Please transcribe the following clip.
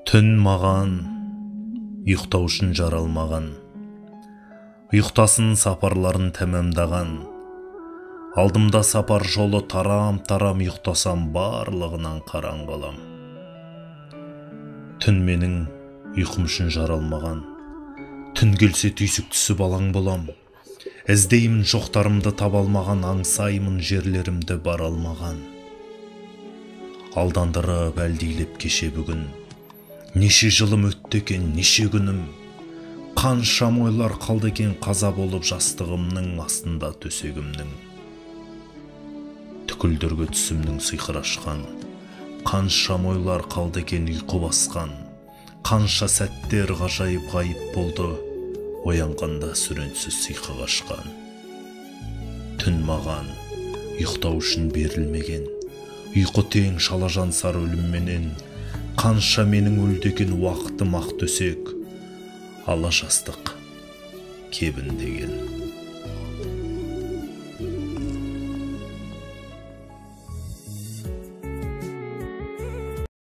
Түн маған, ұйықтау үшін жаралмаған, ұйықтасын сапарларын тәмамдаған. Алдымда сапар жолы тарам-тарам, ұйықтасам барлығынан қараң қалам. Түн менің ұйқым үшін жаралмаған, түн келсе түйсік түсіп алаң болам. Іздеймін жоқтарымды таба алмаған, аңсаймын жерлерімді бара алмаған. Алдандырып әлдилеп кеше бүгін, неше жылым өтті екен, неше күнім. Қаншам ойлар қалды екен қаза болып жастығымның астында төсегімнің. Түкілдерге түсімнің сиқыр ашқан, қаншам ойлар қалды екен ұйқы басқан. Қанша сәттер ғажайып ғайып болды, оянғанда сүренсіз сиқы қашқан. Түн маған ұйықтау үшін берілмеген, ұйқы тең шалажансар өлімменен. Қанша менің өлдеген уақытым ақ төсек, ала жастық кебін деген.